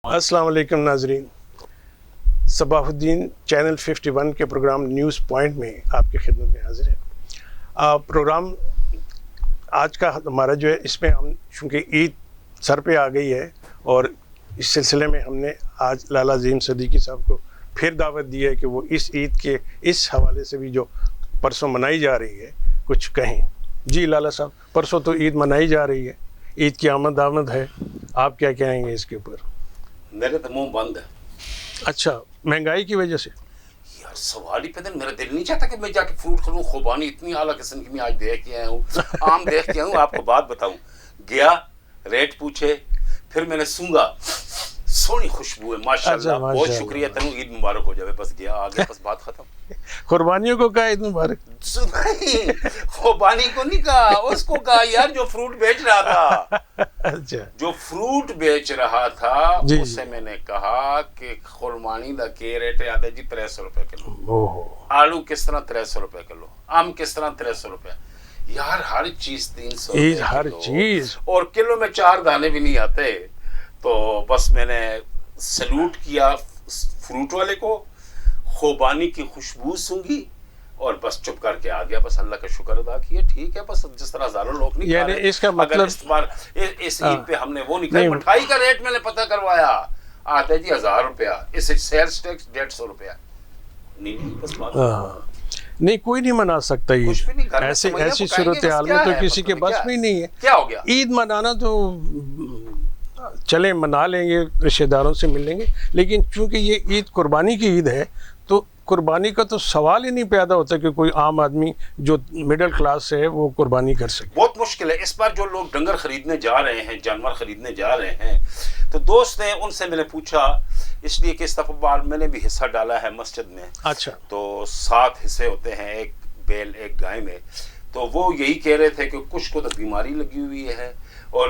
السلام علیکم ناظرین، صباح الدین چینل 51 کے پروگرام نیوز پوائنٹ میں آپ کی خدمت میں حاضر ہے۔ پروگرام آج کا ہمارا جو ہے، اس میں ہم چونکہ عید سر پہ آ گئی ہے اور اس سلسلے میں ہم نے آج لالا عظیم صدیقی صاحب کو پھر دعوت دی ہے کہ وہ اس عید کے اس حوالے سے بھی جو پرسوں منائی جا رہی ہے کچھ کہیں۔ جی لالا صاحب، پرسوں تو عید منائی جا رہی ہے، عید کی آمد ہے، آپ کیا کہیں گے اس کے اوپر؟ میرے تو منہ بند ہے۔ اچھا، مہنگائی کی وجہ سے؟ یار سوال ہی پیدا، میرا دل نہیں چاہتا کہ میں جا کے فروٹ کھلوں۔ خوبانی اتنی اعلیٰ قسم کی میں آج دیکھ کے آیا ہوں، آم دیکھ کے آیا ہوں۔ آپ کو بات بتاؤں، گیا ریٹ پوچھے، پھر میں نے سونگا، سونی خوشبو ہے ماشاءاللہ۔ بہت شکریہ تنو، عید مبارک ہو جائے۔ بس گیا آگے، بس بات ختم۔ قربانیوں کو کہا عید مبارک؟ نہیں، خوبانی کو نہیں کہا، اس کو کہا یار جو فروٹ بیچ رہا تھا۔ اچھا، جو فروٹ بیچ رہا تھا اسے میں نے کہا کہ خرمانی دا کے ریٹ ہے؟ آدھا جی 300 روپے کلو۔ آلو کس طرح 300 روپے کلو، آم کس طرح 300 روپے۔ یار ہر چیز 300 روپے ہر چیز، اور کلو میں 4 دانے بھی نہیں آتے۔ تو بس میں نے سلوٹ کیا فروٹ والے کو، خوبانی کی خوشبو سونگھی اور بس چپ کر کے آ گیا۔ بس اللہ کا شکر ادا کیا، ٹھیک ہے، بس جس طرح ہزاروں لوگ نہیں کھا رہے۔ اس کا مطلب اس بار اس عید پہ ہم نے وہ نہیں کھائی۔ مٹھائی کا ریٹ میں نے پتہ کروایا، آتا ہے جی 1000 روپیہ، اس سیلز ٹیکس 150 روپیہ۔ نہیں بس بات نہیں، کوئی نہیں منا سکتا عید، ایسی صورتحال میں تو کسی کے بس میں نہیں ہے۔ کیا ہو گیا؟ عید منانا تو چلیں منا لیں گے، رشتہ داروں سے ملیں گے، لیکن چونکہ یہ عید قربانی کی عید ہے تو قربانی کا تو سوال ہی نہیں پیدا ہوتا کہ کوئی عام آدمی جو مڈل کلاس سے ہے وہ قربانی کر سکے۔ بہت مشکل ہے۔ اس بار جو لوگ ڈنگر خریدنے جا رہے ہیں، جانور خریدنے جا رہے ہیں، تو دوست ہیں، ان سے میں نے پوچھا، اس لیے کہ اس دفعہ بار میں نے بھی حصہ ڈالا ہے مسجد میں۔ اچھا، تو 7 حصے ہوتے ہیں ایک بیل ایک گائے میں۔ تو وہ یہی کہہ رہے تھے کہ کچھ کو تو بیماری لگی ہوئی ہے، اور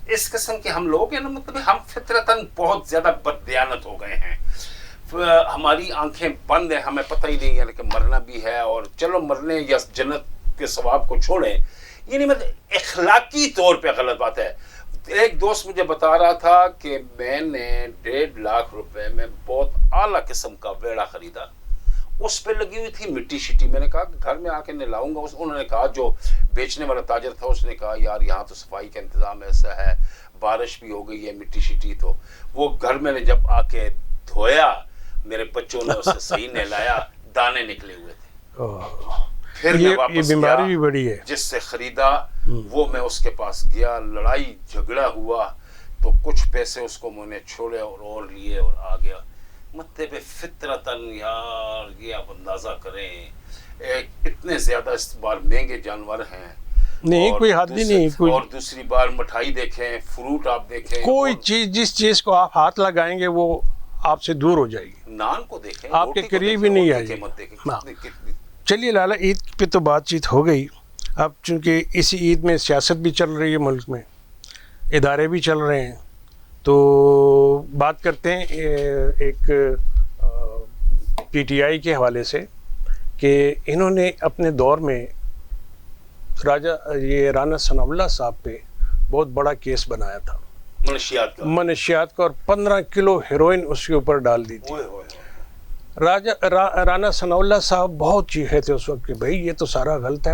اس قسم کے ہم لوگ ہیں نا، مطلب ہم فطرتاً بہت زیادہ بددیانت ہو گئے ہیں۔ ہماری آنکھیں بند ہیں، ہمیں پتہ ہی نہیں ہے کہ مرنا بھی ہے، اور چلو مرنے یا جنت کے ثواب کو چھوڑیں، یعنی مطلب اخلاقی طور پہ غلط بات ہے۔ ایک دوست مجھے بتا رہا تھا کہ میں نے 1.5 لاکھ روپے میں بہت اعلیٰ قسم کا بیڑا خریدا، اس پہ لگی ہوئی تھی مٹی شٹی۔ میں نے کہا کہ گھر میں آ کے نہلاؤں گا۔ انہوں نے کہا، جو بیچنے والا تاجر تھا، اس نے کہا یار یہاں تو صفائی کا انتظام ایسا ہے، بارش بھی ہو گئی ہے، مٹی شٹی۔ تو وہ گھر میں نے جب آ کے دھویا، میرے بچوں نے اسے صحیح نہلایا، دانے نکلے ہوئے تھے۔ پھر میں واپس بیماری بھی بڑی ہے۔ جس سے خریدا وہ میں اس کے پاس گیا، لڑائی جھگڑا ہوا، تو کچھ پیسے اس کو میں نے چھوڑے اور لیے اور آ گیا۔ مطلب فطرتاً یار یہ آپ اندازہ کریں، اتنے زیادہ اس بار مہنگے جانور ہیں، نہیں کوئی حد ہی نہیں۔ اور دوسری بار مٹھائی دیکھیں، فروٹ آپ دیکھیں، کوئی چیز جس چیز کو آپ ہاتھ لگائیں گے وہ آپ سے دور ہو جائے گی، نان کو دیکھیں، آپ کے قریب ہی نہیں آئے گی۔ چلیے لالا، عید پہ تو بات چیت ہو گئی، اب چونکہ اسی عید میں سیاست بھی چل رہی ہے، ملک میں ادارے بھی چل رہے ہیں، تو بات کرتے ہیں ایک پی ٹی آئی کے حوالے سے کہ انہوں نے اپنے دور میں رانا ثناء اللہ صاحب پہ بہت بڑا کیس بنایا تھا، منشیات کا، اور 15 کلو ہیروئن اس کے اوپر ڈال دی تھی۔ رانا ثناء اللہ صاحب بہت چیخے تھے اس وقت کہ بھائی یہ تو سارا غلط ہے،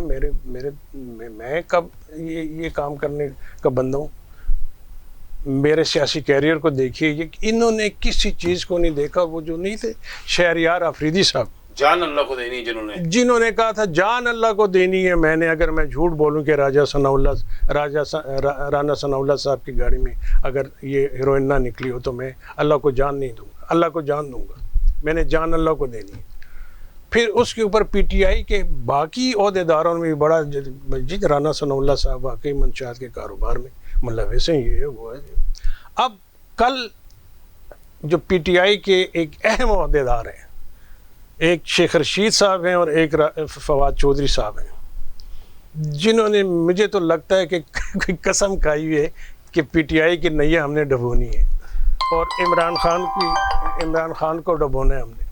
میں کب یہ کام کرنے کا بندہ ہوں، میرے سیاسی کیریئر کو دیکھیے۔ انہوں نے کسی چیز کو نہیں دیکھا، وہ جو نہیں تھے شہریار آفریدی صاحب، جان اللہ کو دینی، جنہوں نے کہا تھا جان اللہ کو دینی ہے، اگر میں جھوٹ بولوں کہ رانا ثناء اللہ صاحب کی گاڑی میں اگر یہ ہیروئن نہ نکلی ہو تو میں اللہ کو جان نہیں دوں گا، اللہ کو جان دوں گا، میں نے جان اللہ کو دینی ہے۔ پھر اس کے اوپر پی ٹی آئی کے باقی عہدیداروں میں بھی بڑا جی رانا ثناء اللہ صاحب واقعی منشیات کے کاروبار میں ملوث ہیں، یہ ہے وہ ہے۔ اب کل جو پی ٹی آئی کے ایک اہم عہدیدار ہیں، ایک شیخ رشید صاحب ہیں اور ایک فواد چودھری صاحب ہیں، جنہوں نے مجھے تو لگتا ہے کہ قسم کھائی ہوئی ہے کہ پی ٹی آئی کی نیا ہم نے ڈبونی ہے اور عمران خان کو ڈبونا ہے ہم نے۔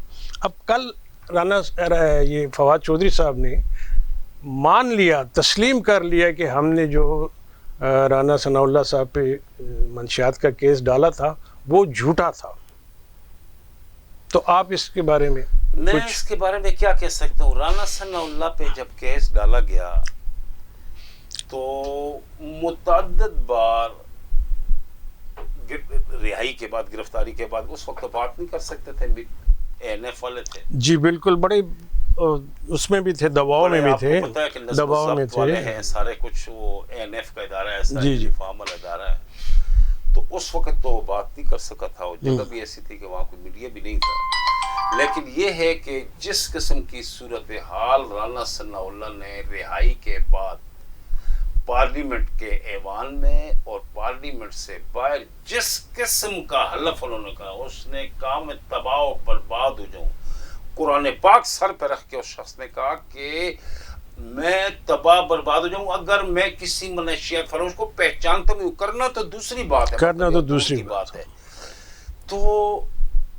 اب کل یہ فواد چودھری صاحب نے مان لیا، تسلیم کر لیا کہ ہم نے جو رانا ثناء اللہ صاحب پہ منشیات کا کیس ڈالا تھا وہ جھوٹا تھا. تو آپ اس کے بارے میں میں اس کے بارے میں کیا کہہ سکتا ہوں. رانا ثناء اللہ پہ جب کیس ڈالا گیا تو متعدد بار رہائی کے بعد، گرفتاری کے بعد، اس وقت بات نہیں کر سکتے تھے، NF والے تھے. جی بالکل، بڑے اس میں بھی تھے، دباؤ میں بھی تھے، دباؤ میں تھے سارے کچھ. وہ NF کا ادارہ ہے، جی جی فارمل ادارہ ہے. تو اس وقت تو بات نہیں کر سکا تھا. وہ جگہ بھی ایسی تھی کہ وہاں کوئی میڈیا بھی نہیں تھا. لیکن یہ ہے کہ جس قسم کی صورتحال رانا ثناء اللہ نے رہائی کے بعد پارلیمنٹ کے ایوان میں اور پارلیمنٹ سے باہر جس قسم کا حلف انہوں نے کہا، اس نے کہا میں تباہ و برباد ہو جاؤں. قرآن پاک سر پہ رکھ کے اس شخص نے کہا کہ میں تباہ برباد ہو جاؤں اگر میں کسی منشیات فروش کو پہچانتا ہوں. کرنا تو دوسری بات ہے، کرنا تو دوسری بات ہے. تو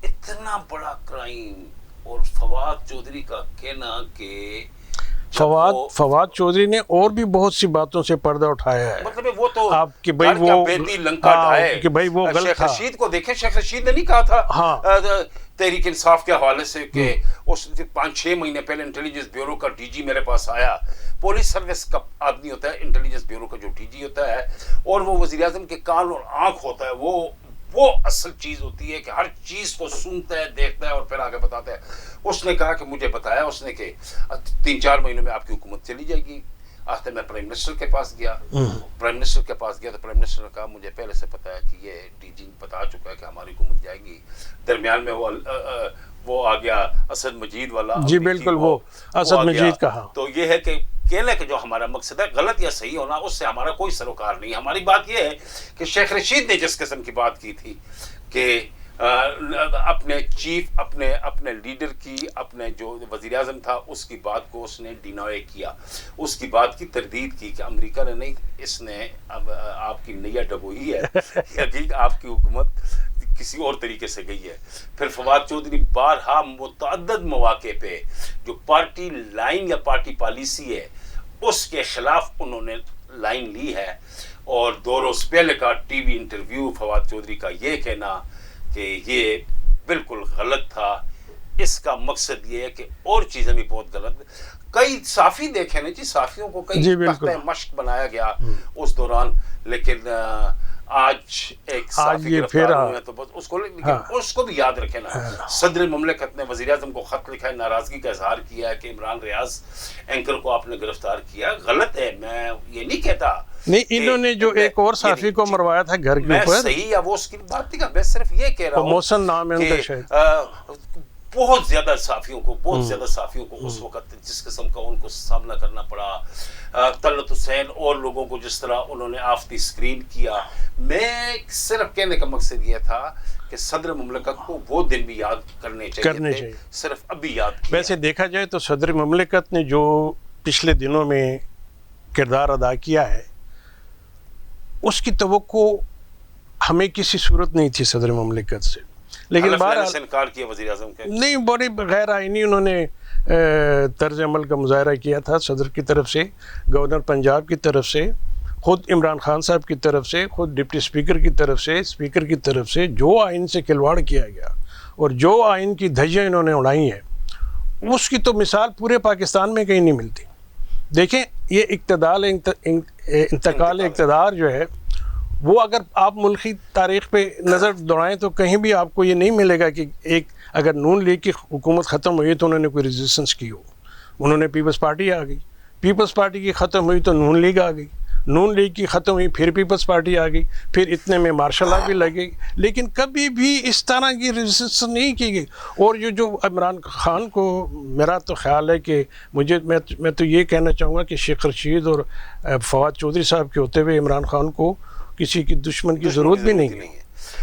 اتنا بڑا کرائم. اور فواد چودھری کا کہنا کہ فواد چودھری نے اور بھی بہت سی باتوں سے پردہ اٹھایا ہے. مطلب وہ تو آپ کہ بھائی وہ بیتی لنکا ڈھائے کہ بھائی وہ غلط شیخ تھا. رشید کو دیکھیں، شیخ رشید نے نہیں کہا تھا تحریک انصاف کے حوالے سے کہ اس 5-6 مہینے پہلے انٹیلیجنس بیورو کا ڈی جی میرے پاس آیا. پولیس سروس کا آدمی ہوتا ہے انٹیلیجنس بیورو کا جو ڈی جی ہوتا ہے، اور وہ وزیر اعظم کے کان اور آنکھ ہوتا ہے. وہ اصل چیز ہوتی ہے کہ ہر چیز کو سنتا ہے، دیکھتا ہے اور پھر آگے بتاتا ہے. اس نے کہا کہ مجھے بتایا اس نے کہ 3-4 مہینوں میں آپ کی حکومت چلی جائے گی. آخر میں پرائم منسٹر کے پاس گیا. پرائم منسٹر کے پاس گیا تو پرائم منسٹر نے کہا مجھے پہلے سے پتا ہے کہ یہ ڈی جی بتا چکا ہے کہ ہماری حکومت جائے گی. درمیان میں وہ آ گیا اسد مجید والا. جی بالکل، وہ اسد مجید کہا. تو یہ ہے کہ کہنے کہ جو ہمارا مقصد ہے غلط یا صحیح ہونا، اس سے ہمارا کوئی سروکار نہیں. ہماری بات یہ ہے کہ شیخ رشید نے جس قسم کی بات کی تھی کہ اپنے چیف، اپنے لیڈر کی، اپنے جو وزیر اعظم تھا اس کی بات کو اس نے ڈینوائے کیا، اس کی بات کی تردید کی کہ امریکہ نے نہیں، اس نے آپ کی نیا ڈبوئی ہے کہ آپ کی حکومت کسی اور طریقے سے گئی ہے. پھر فواد چودھری بارہا متعدد مواقع پہ جو پارٹی لائن یا پارٹی پالیسی ہے اس کے خلاف انہوں نے لائن لی ہے. اور 2 روز پہلے کا T V interview Fawad Chaudhry کا یہ کہنا کہ یہ بالکل غلط تھا. اس کا مقصد یہ ہے کہ اور چیزیں بھی بہت غلط. کئی صحافی دیکھے نا جی، صحافیوں کو کئی تختہ مشق بنایا گیا اس دوران. لیکن آج ایک صحافی گرفتار ہوئے ہیں تو بس اس کو بھی یاد رکھے نا. صدر مملکت نے وزیر اعظم کو خط لکھا ہے، ناراضگی کا اظہار کیا ہے کہ عمران ریاض اینکر کو آپ نے گرفتار کیا. غلط ہے، میں یہ نہیں کہتا. نہیں، انہوں نے جو ایک اور صحافی کو مروایا تھا گھر کے اوپر، صحیح ہے، وہ اس کی بات نہیں کر. میں صرف یہ کہہ رہا ہوں محسن نام ہے ان کا شاید. بہت زیادہ صحافیوں کو اس وقت جس قسم کا ان کو سامنا کرنا پڑا. طلعت حسین اور لوگوں کو جس طرح انہوں نے آفتی اسکرین کیا. میں صرف کہنے کا مقصد یہ تھا کہ صدر مملکت کو وہ دن بھی یاد کرنے چاہیے، صرف ابھی یاد کیا. ویسے دیکھا جائے تو صدر مملکت نے جو پچھلے دنوں میں کردار ادا کیا ہے اس کی توقع ہمیں کسی صورت نہیں تھی صدر مملکت سے. لیکن بہرحال انکار کیا وزیر اعظم کا. نہیں، بڑی غیر آئینی انہوں نے طرز عمل کا مظاہرہ کیا تھا صدر کی طرف سے، گورنر پنجاب کی طرف سے، خود عمران خان صاحب کی طرف سے، خود ڈپٹی اسپیکر کی طرف سے، اسپیکر کی طرف سے. جو آئین سے کھلواڑ کیا گیا اور جو آئین کی دھجیاں انہوں نے اڑائی ہیں اس کی تو مثال پورے پاکستان میں کہیں نہیں ملتی. دیکھیں یہ انتقال اقتدار جو ہے وہ اگر آپ ملکی تاریخ پہ نظر دوڑائیں تو کہیں بھی آپ کو یہ نہیں ملے گا کہ ایک اگر نون لیگ کی حکومت ختم ہوئی تو انہوں نے کوئی ریزسٹنس کی ہو. انہوں نے پیپلز پارٹی آ گئی، پیپلز پارٹی کی ختم ہوئی تو نون لیگ آ گئی، نون لیگ کی ختم ہوئی پھر پیپلز پارٹی آ گئی، پھر اتنے میں مارشل لا بھی لگے. لیکن کبھی بھی اس طرح کی ریزسٹنس نہیں کی گئی. اور جو عمران خان کو، میرا تو خیال ہے کہ میں تو یہ کہنا چاہوں گا کہ شیخ رشید اور فواد چودھری صاحب کے ہوتے ہوئے عمران خان کو کسی کی دشمن کی ضرورت بھی نہیں ہے.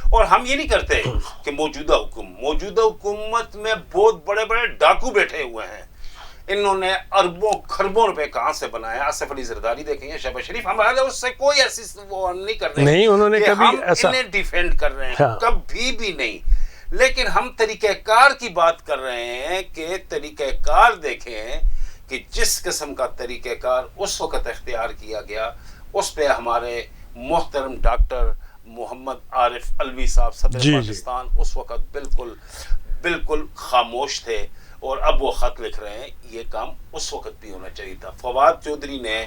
اور ہم یہ نہیں کرتے کہ موجودہ حکومت میں بہت بڑے بڑے ڈاکو بیٹھے ہوئے ہیں. انہوں نے اربوں خربوں روپے کہاں سے بنایا. آصف علی زرداری دیکھیں یا شہباز شریف، ہمارے اس سے کوئی ایسی وہ نہیں کر رہے نہیں، انہوں نے کبھی ایسا انہیں ڈیفینڈ کر رہے ہیں، کبھی بھی نہیں. لیکن ہم طریقہ کار کی بات کر رہے ہیں کہ طریقہ کار دیکھیں کہ جس قسم کا طریقہ کار اس وقت اختیار کیا گیا اس پہ ہمارے محترم ڈاکٹر محمد عارف علوی صاحب صدر جی پاکستان اس وقت بالکل خاموش تھے اور اب وہ خط لکھ رہے ہیں. یہ کام اس وقت بھی ہونا چاہیے تھا. فواد چودھری نے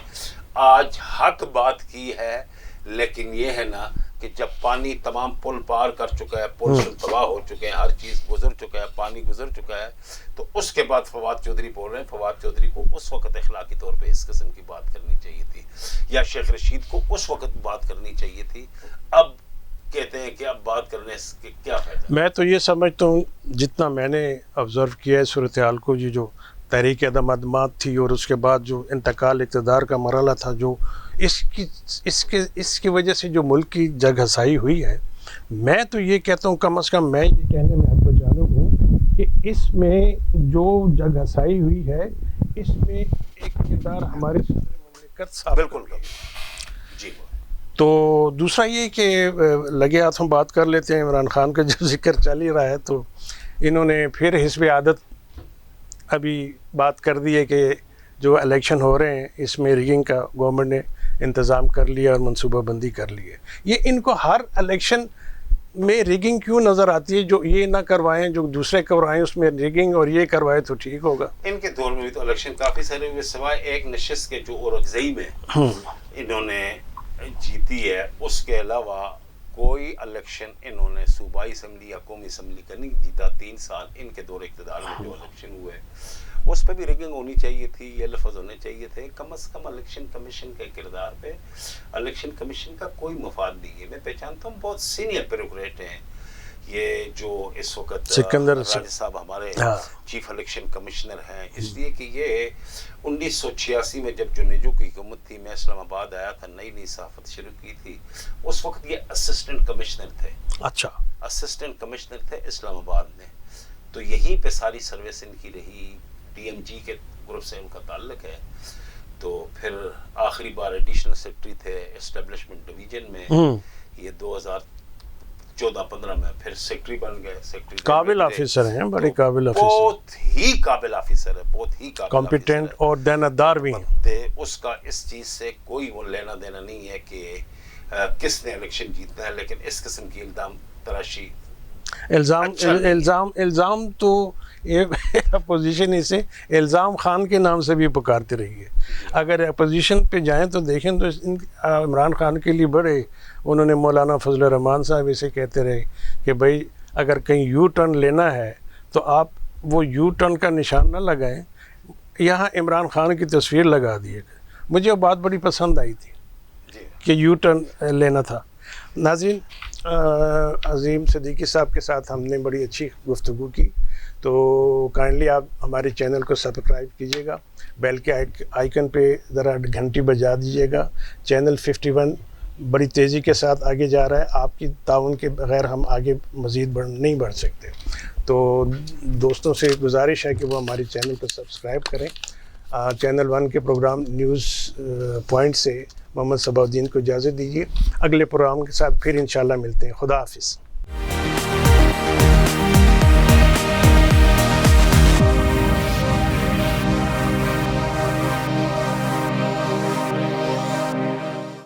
آج حق بات کی ہے, لیکن یہ ہے نا کہ جب پانی تمام پل پار کر چکا ہے, پل تباہ ہو چکے ہیں, ہر چیز گزر چکا ہے, پانی گزر چکا ہے, تو اس کے بعد فواد چودھری بول رہے ہیں. فواد چودھری کو اس وقت اخلاقی طور پہ اس قسم کی بات کرنی چاہیے تھی, یا شیخ رشید کو اس وقت بات کرنی چاہیے تھی. اب کہتے ہیں کہ اب بات کرنے سے کیا فائدہ. میں تو یہ سمجھتا ہوں, جتنا میں نے آبزرو کیا ہے صورتحال کو, یہ جو تحریک عدم اعتماد تھی اور اس کے بعد جو انتقال اقتدار کا مرحلہ تھا, جو اس کی وجہ سے جو ملک کی جگ ہسائی ہوئی ہے, میں تو یہ کہتا ہوں, کم از کم میں یہ کہنے میں حق بجانب ہوں کہ اس میں جو جگ ہسائی ہوئی ہے, اس میں ایک کردار ہمارے صدر مملکت صاحب. بالکل جی. تو دوسرا یہ کہ لگے ہاتھوں بات کر لیتے ہیں. عمران خان کا جو ذکر چل ہی رہا ہے, تو انہوں نے پھر حزب عادت ابھی بات کر دی ہے کہ جو الیکشن ہو رہے ہیں اس میں ریگنگ کا گورنمنٹ نے انتظام کر لیا اور منصوبہ بندی کر لی ہے. یہ ان کو ہر الیکشن میں ریگنگ کیوں نظر آتی ہے؟ جو یہ نہ کروائیں جو دوسرے کروائیں, اس میں ریگنگ, اور یہ کروائے تو ٹھیک ہوگا. ان کے دور میں بھی تو الیکشن کافی سارے ہوئے, سوائے ایک نشست کے جو اورکزئی میں انہوں نے جیتی ہے, اس کے علاوہ کوئی الیکشن انہوں نے صوبائی اسمبلی یا قومی اسمبلی کا نہیں جیتا. 3 سال ان کے دور اقتدار میں جو الیکشن ہوئے اس پہ بھی ریگنگ ہونی چاہیے تھی, یہ لفظ ہونے چاہیے تھے. کم از کم الیکشن کمیشن کے کردار پہ الیکشن کمیشن کا کوئی مفاد نہیں ہے. میں پہچانتا ہوں بہت سینئر بیوروکریٹ ہیں یہ جو اس وقت سکندر صاحب ہمارے چیف الیکشن کمشنر ہیں, اس لیے کہ یہ 1986 میں جب جنیجو کی حکومت تھی, میں اسلام آباد آیا تھا, نئی صحافت شروع کی تھی, اس وقت یہ اسسٹنٹ کمشنر تھے. اچھا, اسسٹنٹ کمشنر تھے اسلام آباد میں, تو یہیں پہ ساری سروس ان کی رہی. ڈی ایم جی کے گروپ سے ان کا تعلق ہے. تو پھر آخری بار ایڈیشنل سیکرٹری تھے اسٹیبلشمنٹ ڈویژن میں, یہ 2014-15 میں پھر سیکرٹری بن گئے. سیکرٹری قابل آفیسر ہیں, بڑے قابل آفیسر, بہت ہی قابل آفیسر ہے, بہت ہی قابل, کمپیٹنٹ اور دیندار بھی ہیں. اس کا اس چیز سے کوئی وہ لینا دینا نہیں ہے کہ کس نے الیکشن جیتنا ہے, لیکن اس قسم کی الزام تراشی, الزام تو اپوزیشن اسے الزام خان کے نام سے بھی پکارتے رہی ہے. اگر اپوزیشن پہ جائیں تو دیکھیں تو عمران خان کے لیے بڑے, انہوں نے مولانا فضل الرحمان صاحب اسے کہتے رہے کہ بھائی اگر کہیں یو ٹرن لینا ہے تو آپ وہ یو ٹرن کا نشان نہ لگائیں, یہاں عمران خان کی تصویر لگا دیے. مجھے وہ بات بڑی پسند آئی تھی کہ یو ٹرن لینا تھا. ناظرین, عظیم صدیقی صاحب کے ساتھ ہم نے بڑی اچھی گفتگو کی, تو کائنڈلی آپ ہمارے چینل کو سبسکرائب کیجیے گا, بیل کے آئیکن پہ ذرا گھنٹی بجا دیجیے گا. چینل 51 بڑی تیزی کے ساتھ آگے جا رہا ہے, آپ کی تعاون کے بغیر ہم آگے مزید نہیں بڑھ سکتے. تو دوستوں سے گزارش ہے کہ وہ ہمارے چینل کو سبسکرائب کریں. چینل 1 کے پروگرام نیوز پوائنٹ سے محمد صباح الدین کو اجازت دیجیے. اگلے پروگرام کے ساتھ پھر انشاءاللہ ملتے ہیں. خدا حافظ.